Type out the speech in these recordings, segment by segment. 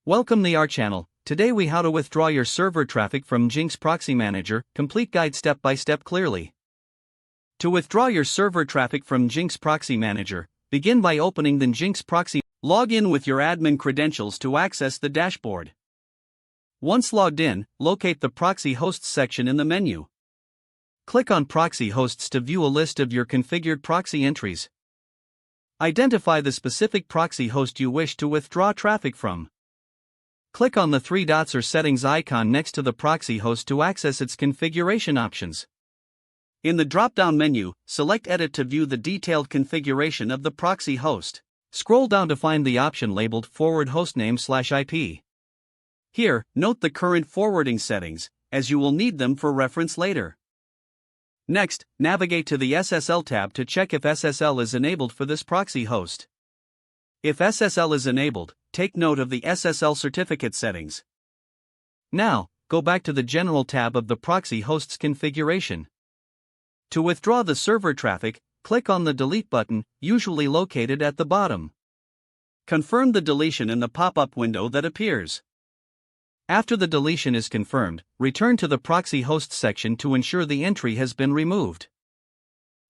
Welcome to our channel. Today we how to withdraw your server traffic from NGINX Proxy Manager, complete guide step by step clearly. To withdraw your server traffic from NGINX Proxy Manager, begin by opening the NGINX Proxy. Log in with your admin credentials to access the dashboard. Once logged in, locate the Proxy Hosts section in the menu. Click on Proxy Hosts to view a list of your configured proxy entries. Identify the specific proxy host you wish to withdraw traffic from. Click on the three dots or settings icon next to the proxy host to access its configuration options. In the drop-down menu, select Edit to view the detailed configuration of the proxy host. Scroll down to find the option labeled Forward Hostname/IP. Here, note the current forwarding settings, as you will need them for reference later. Next, navigate to the SSL tab to check if SSL is enabled for this proxy host. If SSL is enabled, take note of the SSL certificate settings. Now, go back to the General tab of the proxy host's configuration. To withdraw the server traffic, click on the Delete button, usually located at the bottom. Confirm the deletion in the pop-up window that appears. After the deletion is confirmed, return to the proxy host section to ensure the entry has been removed.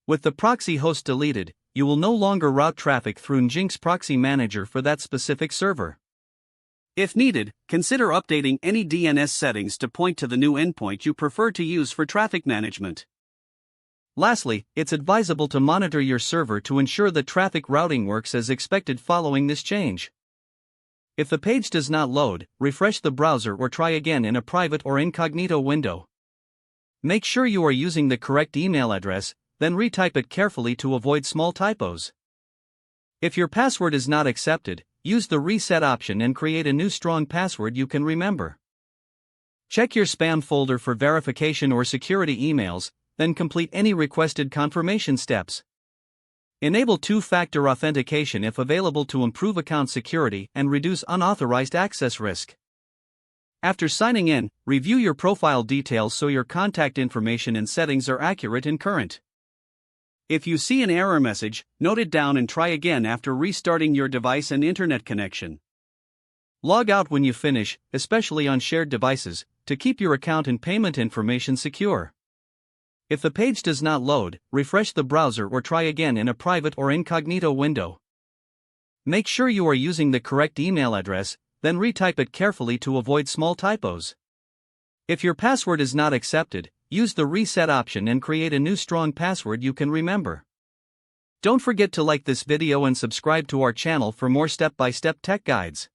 With the proxy host deleted, you will no longer route traffic through NGINX Proxy Manager for that specific server. If needed, consider updating any DNS settings to point to the new endpoint you prefer to use for traffic management. Lastly, it's advisable to monitor your server to ensure that traffic routing works as expected following this change. If the page does not load, refresh the browser or try again in a private or incognito window. Make sure you are using the correct email address, then retype it carefully to avoid small typos. If your password is not accepted, use the reset option and create a new strong password you can remember. Check your spam folder for verification or security emails, then complete any requested confirmation steps. Enable two-factor authentication if available to improve account security and reduce unauthorized access risk. After signing in, review your profile details so your contact information and settings are accurate and current. If you see an error message, note it down and try again after restarting your device and internet connection. Log out when you finish, especially on shared devices, to keep your account and payment information secure. If the page does not load, refresh the browser or try again in a private or incognito window. Make sure you are using the correct email address, then retype it carefully to avoid small typos. If your password is not accepted, use the reset option and create a new strong password you can remember. Don't forget to like this video and subscribe to our channel for more step-by-step tech guides.